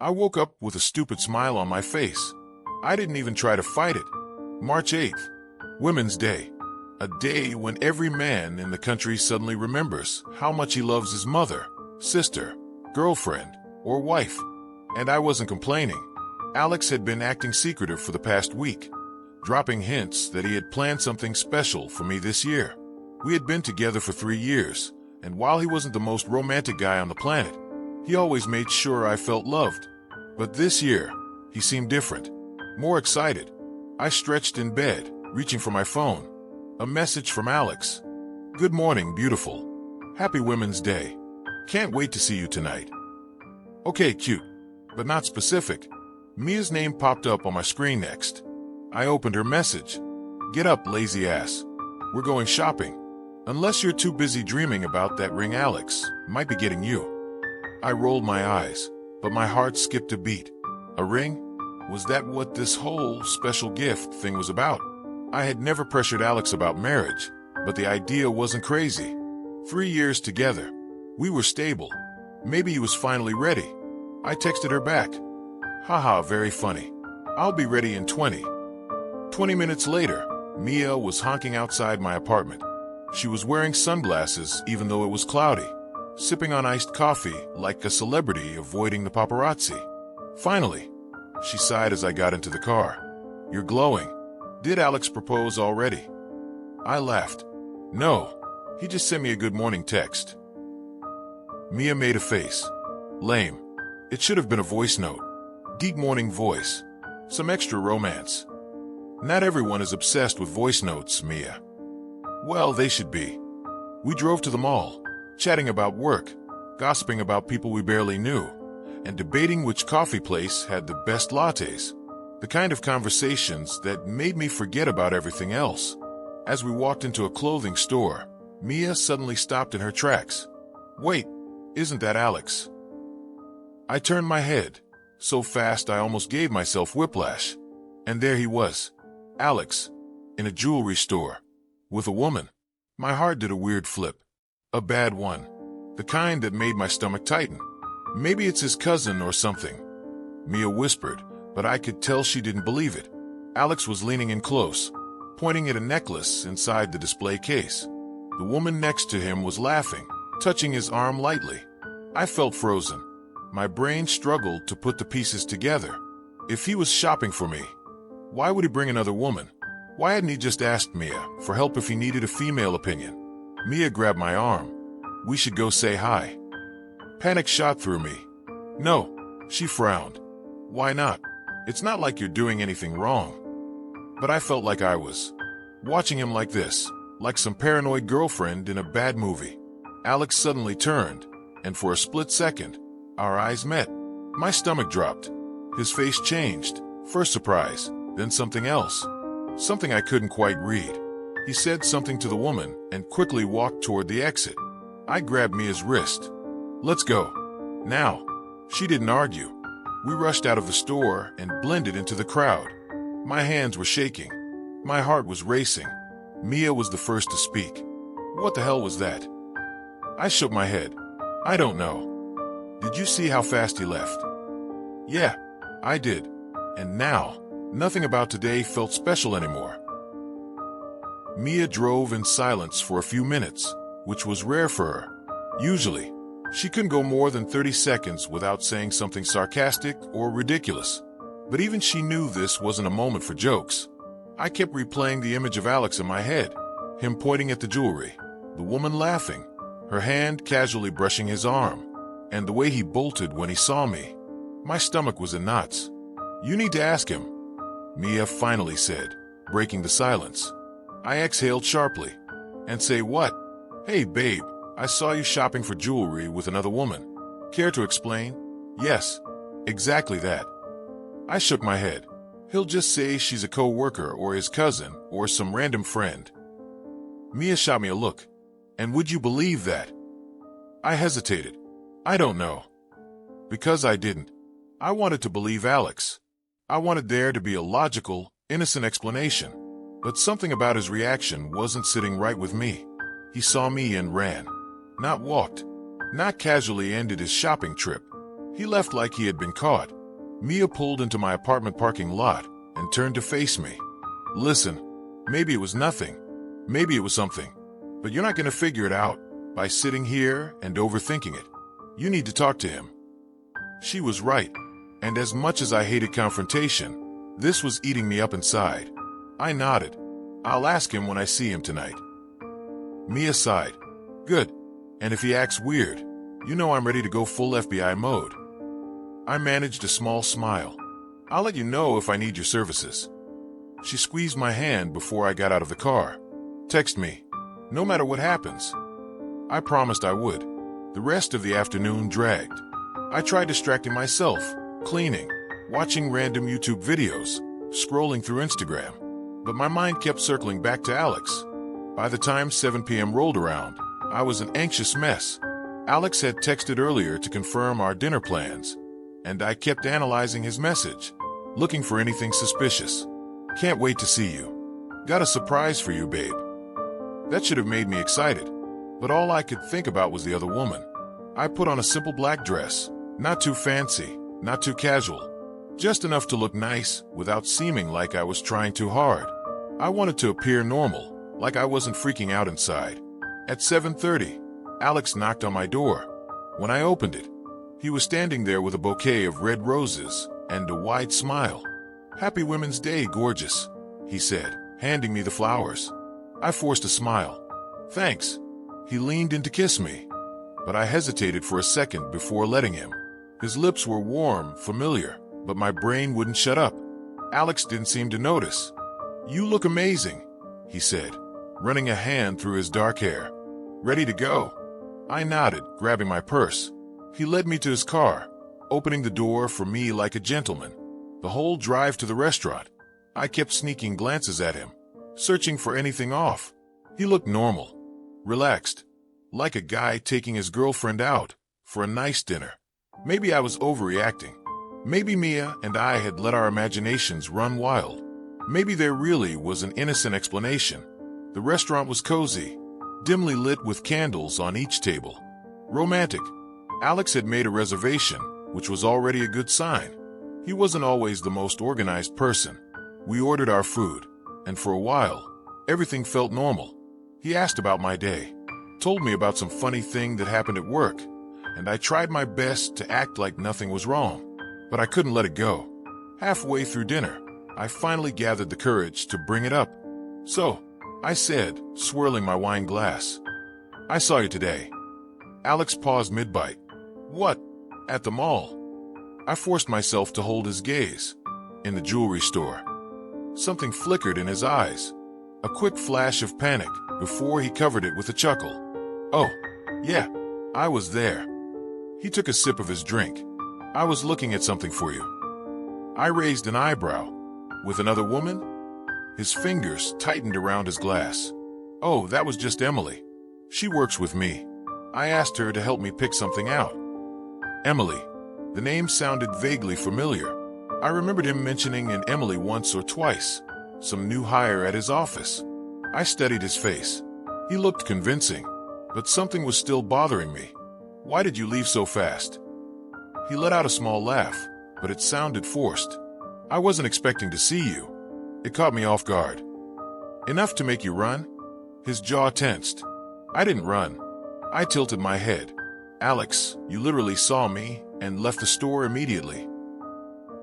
I woke up with a stupid smile on my face. I didn't even try to fight it. March 8th, Women's Day. A day when every man in the country suddenly remembers how much he loves his mother, sister, girlfriend, or wife. And I wasn't complaining. Alex had been acting secretive for the past week, dropping hints that he had planned something special for me this year. We had been together for 3 years, and while he wasn't the most romantic guy on the planet, he always made sure I felt loved. But this year, he seemed different, more excited. I stretched in bed, reaching for my phone. A message from Alex. "Good morning, beautiful. Happy Women's Day. Can't wait to see you tonight." Okay, cute, but not specific. Mia's name popped up on my screen next. I opened her message. "Get up, lazy ass. We're going shopping. Unless you're too busy dreaming about that ring Alex might be getting you." I rolled my eyes, but my heart skipped a beat. A ring? Was that what this whole special gift thing was about? I had never pressured Alex about marriage, but the idea wasn't crazy. 3 years together. We were stable. Maybe he was finally ready. I texted her back. "Haha, very funny. I'll be ready in 20 minutes later, Mia was honking outside my apartment. She was wearing sunglasses even though it was cloudy, sipping on iced coffee like a celebrity avoiding the paparazzi. Finally, she sighed as I got into the car. "You're glowing. Did Alex propose already?" I laughed. "No, he just sent me a good morning text." Mia made a face. Lame. It should have been a voice note. Deep morning voice. Some extra romance. Not everyone is obsessed with voice notes, Mia. Well, they should be. We drove to the mall, chatting about work, gossiping about people we barely knew, and debating which coffee place had the best lattes. The kind of conversations that made me forget about everything else. As we walked into a clothing store, Mia suddenly stopped in her tracks. "Wait, isn't that Alex?" I turned my head, so fast I almost gave myself whiplash. And there he was, Alex, in a jewelry store, with a woman. My heart did a weird flip. A bad one. The kind that made my stomach tighten. "Maybe it's his cousin or something," Mia whispered, but I could tell she didn't believe it. Alex was leaning in close, pointing at a necklace inside the display case. The woman next to him was laughing, touching his arm lightly. I felt frozen. My brain struggled to put the pieces together. If he was shopping for me, why would he bring another woman? Why hadn't he just asked Mia for help if he needed a female opinion? Mia grabbed my arm. "We should go say hi." Panic shot through me. "No," she frowned. "Why not? It's not like you're doing anything wrong." But I felt like I was. Watching him like this, like some paranoid girlfriend in a bad movie. Alex suddenly turned, and for a split second, our eyes met. My stomach dropped. His face changed, first surprise, then something else. Something I couldn't quite read. He said something to the woman and quickly walked toward the exit. I grabbed Mia's wrist. "Let's go. Now." She didn't argue. We rushed out of the store and blended into the crowd. My hands were shaking. My heart was racing. Mia was the first to speak. "What the hell was that?" I shook my head. "I don't know." "Did you see how fast he left?" "Yeah, I did. And now, nothing about today felt special anymore." Mia drove in silence for a few minutes, which was rare for her. Usually, she couldn't go more than 30 seconds without saying something sarcastic or ridiculous. But even she knew this wasn't a moment for jokes. I kept replaying the image of Alex in my head, him pointing at the jewelry, the woman laughing, her hand casually brushing his arm, and the way he bolted when he saw me. My stomach was in knots. "You need to ask him," Mia finally said, breaking the silence. I exhaled sharply. "And say what?" "Hey, babe, I saw you shopping for jewelry with another woman. Care to explain?" "Yes, exactly that." I shook my head. He'll just say she's a co-worker or his cousin or some random friend. Mia shot me a look. "And would you believe that?" I hesitated. "I don't know." Because I didn't. I wanted to believe Alex. I wanted there to be a logical, innocent explanation. But something about his reaction wasn't sitting right with me. He saw me and ran. Not walked. Not casually ended his shopping trip. He left like he had been caught. Mia pulled into my apartment parking lot and turned to face me. Listen, maybe it was nothing. Maybe it was something. But you're not going to figure it out by sitting here and overthinking it. You need to talk to him. She was right. And as much as I hated confrontation, this was eating me up inside. I nodded. I'll ask him when I see him tonight. Mia sighed. Good. And if he acts weird, you know I'm ready to go full FBI mode. I managed a small smile. I'll let you know if I need your services. She squeezed my hand before I got out of the car. Text me, no matter what happens. I promised I would. The rest of the afternoon dragged. I tried distracting myself, cleaning, watching random YouTube videos, scrolling through Instagram. But my mind kept circling back to Alex. By the time 7 p.m. rolled around, I was an anxious mess. Alex had texted earlier to confirm our dinner plans, and I kept analyzing his message, looking for anything suspicious. Can't wait to see you. Got a surprise for you, babe. That should have made me excited, but all I could think about was the other woman. I put on a simple black dress, not too fancy, not too casual, just enough to look nice without seeming like I was trying too hard. I wanted to appear normal, like I wasn't freaking out inside. At 7:30, Alex knocked on my door. When I opened it, he was standing there with a bouquet of red roses and a wide smile. Happy Women's Day, gorgeous, he said, handing me the flowers. I forced a smile. Thanks. He leaned in to kiss me, but I hesitated for a second before letting him. His lips were warm, familiar, but my brain wouldn't shut up. Alex didn't seem to notice. You look amazing, he said, running a hand through his dark hair. Ready to go? I nodded, grabbing my purse. He led me to his car, opening the door for me like a gentleman. The whole drive to the restaurant, I kept sneaking glances at him, searching for anything off. He looked normal, relaxed, like a guy taking his girlfriend out for a nice dinner. Maybe I was overreacting. Maybe Mia and I had let our imaginations run wild. Maybe there really was an innocent explanation. The restaurant was cozy, dimly lit with candles on each table. Romantic. Alex had made a reservation, which was already a good sign. He wasn't always the most organized person. We ordered our food, and for a while, everything felt normal. He asked about my day, told me about some funny thing that happened at work, and I tried my best to act like nothing was wrong. But I couldn't let it go. Halfway through dinner, I finally gathered the courage to bring it up. So, I said, swirling my wine glass, I saw you today. Alex paused mid-bite. What? At the mall? I forced myself to hold his gaze. In the jewelry store. Something flickered in his eyes. A quick flash of panic before he covered it with a chuckle. Oh, yeah, I was there. He took a sip of his drink. I was looking at something for you. I raised an eyebrow. With another woman? His fingers tightened around his glass. Oh, that was just Emily. She works with me. I asked her to help me pick something out. Emily. The name sounded vaguely familiar. I remembered him mentioning an Emily once or twice. Some new hire at his office. I studied his face. He looked convincing, but something was still bothering me. Why did you leave so fast? He let out a small laugh, but it sounded forced. I wasn't expecting to see you. It caught me off guard. Enough to make you run? His jaw tensed. I didn't run. I tilted my head. Alex, you literally saw me and left the store immediately.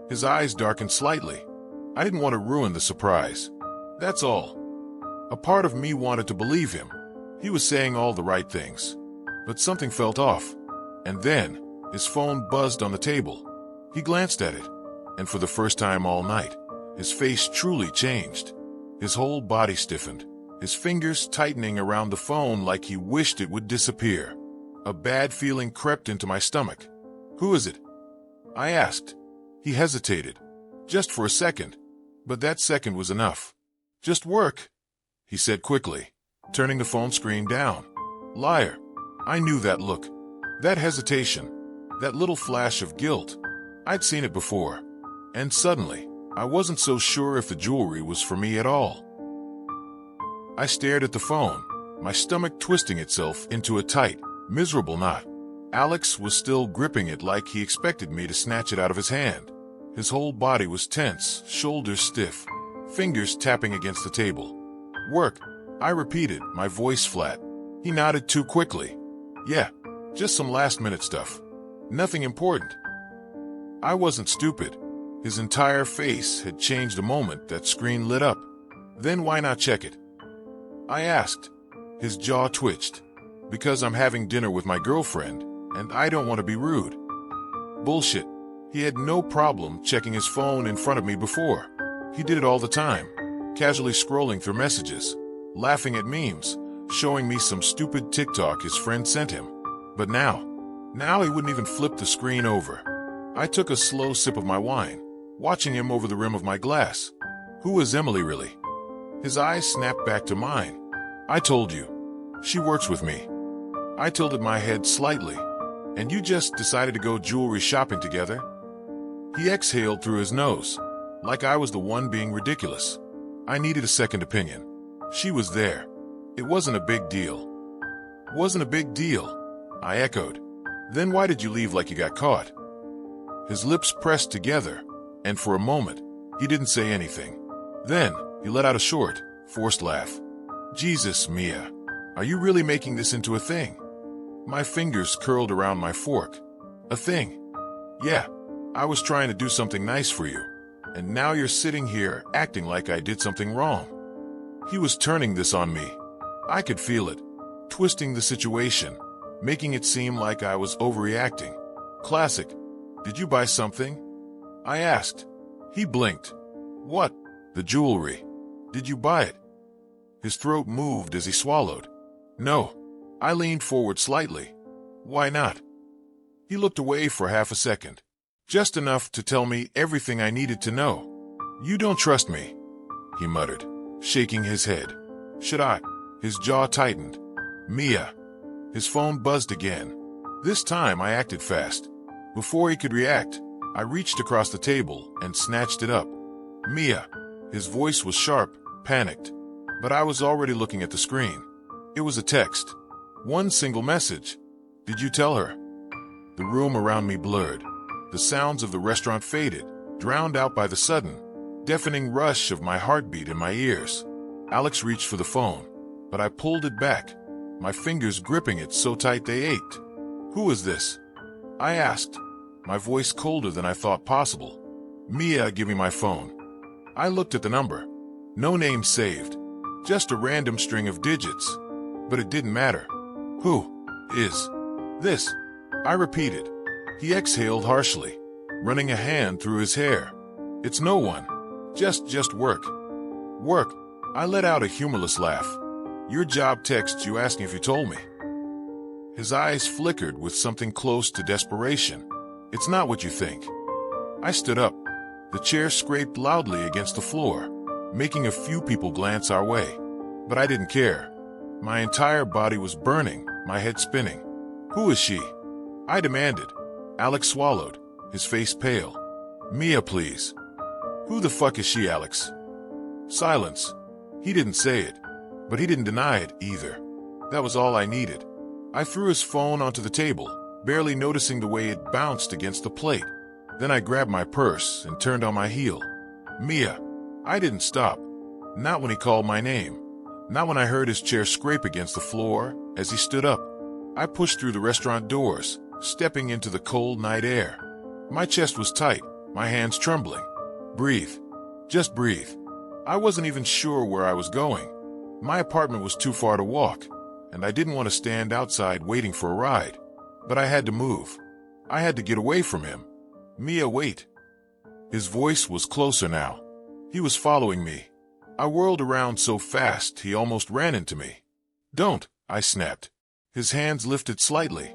His eyes darkened slightly. I didn't want to ruin the surprise. That's all. A part of me wanted to believe him. He was saying all the right things. But something felt off. And then, his phone buzzed on the table. He glanced at it, and for the first time all night, his face truly changed. His whole body stiffened, his fingers tightening around the phone like he wished it would disappear. A bad feeling crept into my stomach. Who is it? I asked. He hesitated, just for a second, but that second was enough. Just work, he said quickly, turning the phone screen down. Liar. I knew that look, that hesitation, that little flash of guilt. I'd seen it before, and suddenly, I wasn't so sure if the jewelry was for me at all. I stared at the phone, my stomach twisting itself into a tight, miserable knot. Alex was still gripping it like he expected me to snatch it out of his hand. His whole body was tense, shoulders stiff, fingers tapping against the table. Work, I repeated, my voice flat. He nodded too quickly. Yeah, just some last-minute stuff. Nothing important. I wasn't stupid. His entire face had changed the moment that screen lit up. Then why not check it? I asked. His jaw twitched. Because I'm having dinner with my girlfriend, and I don't want to be rude. Bullshit. He had no problem checking his phone in front of me before. He did it all the time, casually scrolling through messages, laughing at memes, showing me some stupid TikTok his friend sent him. But now he wouldn't even flip the screen over. I took a slow sip of my wine, watching him over the rim of my glass. Who is Emily really? His eyes snapped back to mine. I told you. She works with me. I tilted my head slightly. And you just decided to go jewelry shopping together? He exhaled through his nose, like I was the one being ridiculous. I needed a second opinion. She was there. It wasn't a big deal. Wasn't a big deal, I echoed. Then why did you leave like you got caught? His lips pressed together, and for a moment, he didn't say anything. Then, he let out a short, forced laugh. Jesus, Mia, are you really making this into a thing? My fingers curled around my fork. A thing? Yeah, I was trying to do something nice for you, and now you're sitting here acting like I did something wrong. He was turning this on me. I could feel it, twisting the situation, making it seem like I was overreacting. Classic. Did you buy something? I asked. He blinked. What? The jewelry. Did you buy it? His throat moved as he swallowed. No. I leaned forward slightly. Why not? He looked away for half a second. Just enough to tell me everything I needed to know. You don't trust me, he muttered, shaking his head. Should I? His jaw tightened. Mia. His phone buzzed again. This time I acted fast. Before he could react, I reached across the table and snatched it up. Mia. His voice was sharp, panicked. But I was already looking at the screen. It was a text. One single message. Did you tell her? The room around me blurred. The sounds of the restaurant faded, drowned out by the sudden, deafening rush of my heartbeat in my ears. Alex reached for the phone, but I pulled it back, my fingers gripping it so tight they ached. Who is this? I asked, my voice colder than I thought possible. Mia, give me my phone. I looked at the number. No name saved. Just a random string of digits. But it didn't matter. Who is this? I repeated. He exhaled harshly, running a hand through his hair. It's no one. Just work. Work. I let out a humorless laugh. Your job texts you asking if you told me. His eyes flickered with something close to desperation. It's not what you think. I stood up. The chair scraped loudly against the floor, making a few people glance our way. But I didn't care. My entire body was burning, my head spinning. Who is she? I demanded. Alex swallowed, his face pale. Mia, please. Who the fuck is she, Alex? Silence. He didn't say it, but he didn't deny it either. That was all I needed. I threw his phone onto the table, barely noticing the way it bounced against the plate. Then I grabbed my purse and turned on my heel. Mia. I didn't stop. Not when he called my name. Not when I heard his chair scrape against the floor as he stood up. I pushed through the restaurant doors, stepping into the cold night air. My chest was tight, my hands trembling. Breathe. Just breathe. I wasn't even sure where I was going. My apartment was too far to walk, and I didn't want to stand outside waiting for a ride. But I had to move. I had to get away from him. Mia, wait. His voice was closer now. He was following me. I whirled around so fast he almost ran into me. Don't, I snapped. His hands lifted slightly,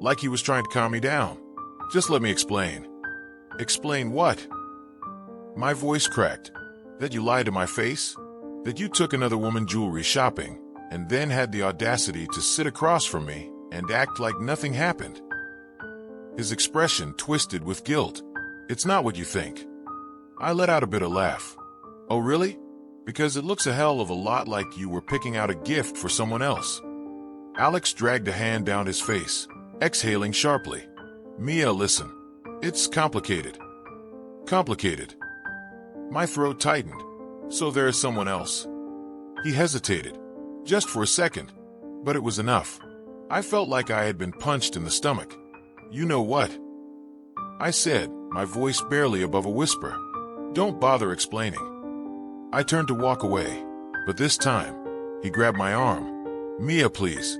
like he was trying to calm me down. Just let me explain. Explain what? My voice cracked. That you lied to my face? That you took another woman jewelry shopping, and then had the audacity to sit across from me and act like nothing happened? His expression twisted with guilt. It's not what you think. I let out a bitter laugh. Oh, really? Because it looks a hell of a lot like you were picking out a gift for someone else. Alex dragged a hand down his face, exhaling sharply. Mia, listen. It's complicated. Complicated. My throat tightened. So there is someone else. He hesitated, just for a second, but it was enough. I felt like I had been punched in the stomach. You know what? I said, my voice barely above a whisper. Don't bother explaining. I turned to walk away, but this time, he grabbed my arm. Mia, please.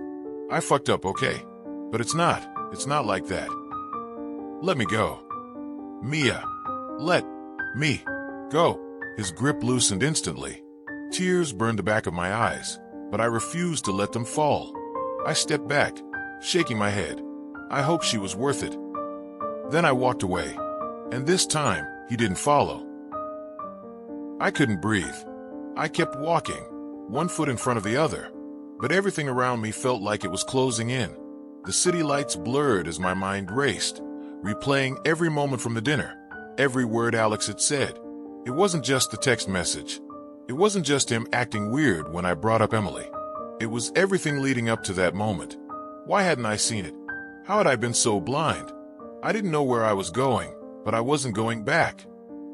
I fucked up, okay? But it's not like that. Let me go. Mia, let me go. His grip loosened instantly. Tears burned the back of my eyes, but I refused to let them fall. I stepped back, shaking my head. I hoped she was worth it. Then I walked away, and this time, he didn't follow. I couldn't breathe. I kept walking, one foot in front of the other, but everything around me felt like it was closing in. The city lights blurred as my mind raced, replaying every moment from the dinner, every word Alex had said. It wasn't just the text message. It wasn't just him acting weird when I brought up Emily. It was everything leading up to that moment. Why hadn't I seen it? How had I been so blind? I didn't know where I was going, but I wasn't going back.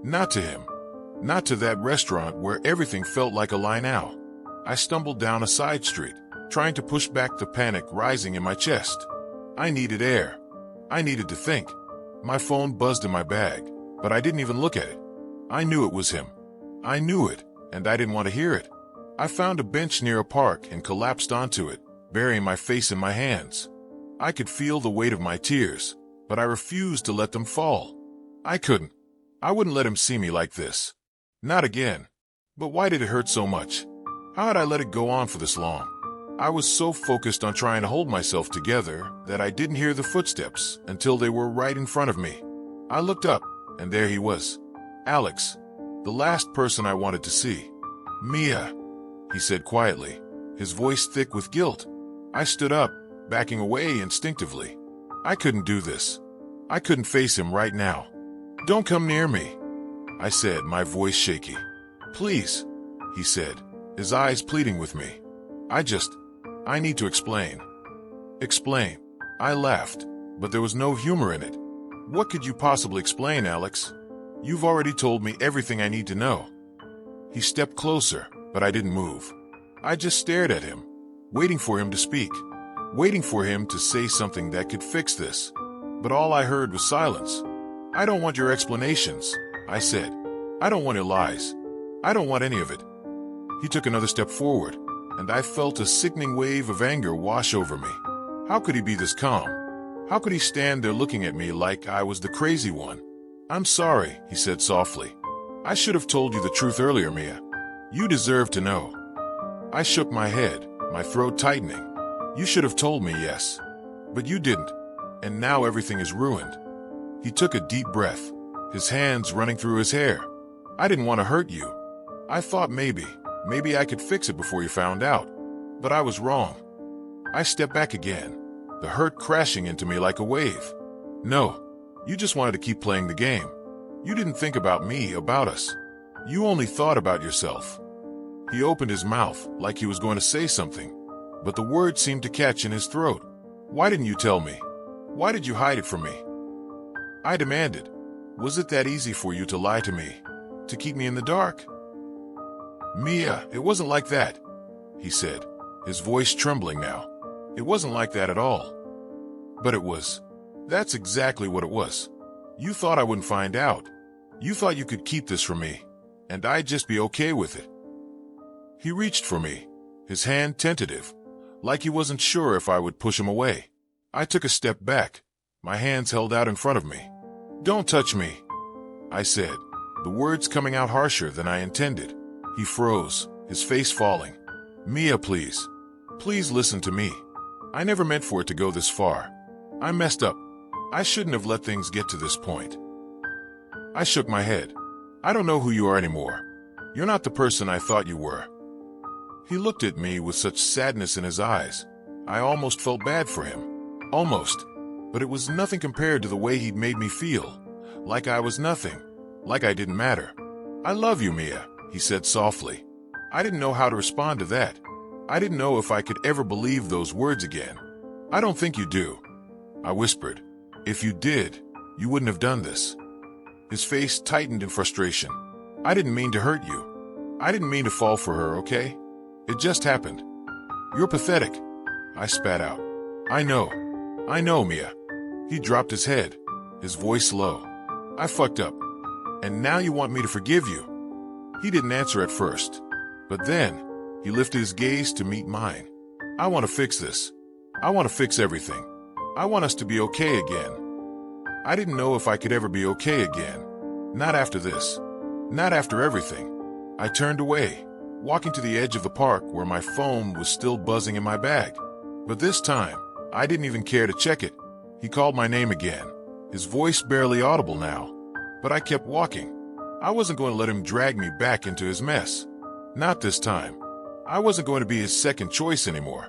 Not to him. Not to that restaurant where everything felt like a lie now. I stumbled down a side street, trying to push back the panic rising in my chest. I needed air. I needed to think. My phone buzzed in my bag, but I didn't even look at it. I knew it was him. I knew it, and I didn't want to hear it. I found a bench near a park and collapsed onto it, burying my face in my hands. I could feel the weight of my tears, but I refused to let them fall. I couldn't. I wouldn't let him see me like this. Not again. But why did it hurt so much? How had I let it go on for this long? I was so focused on trying to hold myself together that I didn't hear the footsteps until they were right in front of me. I looked up, and there he was. Alex, the last person I wanted to see. Mia, he said quietly, his voice thick with guilt. I stood up, backing away instinctively. I couldn't do this. I couldn't face him right now. Don't come near me, I said, my voice shaky. Please, he said, his eyes pleading with me. I need to explain. Explain. I laughed, but there was no humor in it. What could you possibly explain, Alex? You've already told me everything I need to know. He stepped closer, but I didn't move. I just stared at him, waiting for him to speak, waiting for him to say something that could fix this. But all I heard was silence. I don't want your explanations, I said. I don't want your lies. I don't want any of it. He took another step forward, and I felt a sickening wave of anger wash over me. How could he be this calm? How could he stand there looking at me like I was the crazy one? I'm sorry, he said softly. I should have told you the truth earlier, Mia. You deserve to know. I shook my head, my throat tightening. You should have told me yes. But you didn't, and now everything is ruined. He took a deep breath, his hands running through his hair. I didn't want to hurt you. I thought maybe I could fix it before you found out. But I was wrong. I stepped back again, the hurt crashing into me like a wave. No, you just wanted to keep playing the game. You didn't think about me, about us. You only thought about yourself. He opened his mouth like he was going to say something, but the words seemed to catch in his throat. Why didn't you tell me? Why did you hide it from me? I demanded. Was it that easy for you to lie to me? To keep me in the dark? Mia, it wasn't like that, he said, his voice trembling now. It wasn't like that at all. But it was. That's exactly what it was. You thought I wouldn't find out. You thought you could keep this from me, and I'd just be okay with it. He reached for me, his hand tentative, like he wasn't sure if I would push him away. I took a step back, my hands held out in front of me. Don't touch me, I said, the words coming out harsher than I intended. He froze, his face falling. Mia, please. Please listen to me. I never meant for it to go this far. I messed up. I shouldn't have let things get to this point. I shook my head. I don't know who you are anymore. You're not the person I thought you were. He looked at me with such sadness in his eyes. I almost felt bad for him. Almost. But it was nothing compared to the way he'd made me feel. Like I was nothing. Like I didn't matter. I love you, Mia, he said softly. I didn't know how to respond to that. I didn't know if I could ever believe those words again. I don't think you do, I whispered. If you did, you wouldn't have done this. His face tightened in frustration. I didn't mean to hurt you. I didn't mean to fall for her, okay? It just happened. You're pathetic, I spat out. I know, Mia. He dropped his head, his voice low. I fucked up. And now you want me to forgive you? He didn't answer at first, but then he lifted his gaze to meet mine. I want to fix this. I want to fix everything. I want us to be okay again. I didn't know if I could ever be okay again. Not after this. Not after everything. I turned away, walking to the edge of the park where my phone was still buzzing in my bag. But this time, I didn't even care to check it. He called my name again, his voice barely audible now. But I kept walking. I wasn't going to let him drag me back into his mess. Not this time. I wasn't going to be his second choice anymore.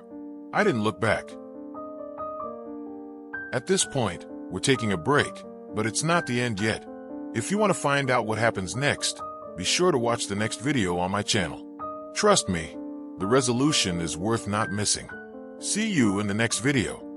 I didn't look back. At this point, we're taking a break, but it's not the end yet. If you want to find out what happens next, be sure to watch the next video on my channel. Trust me, the resolution is worth not missing. See you in the next video.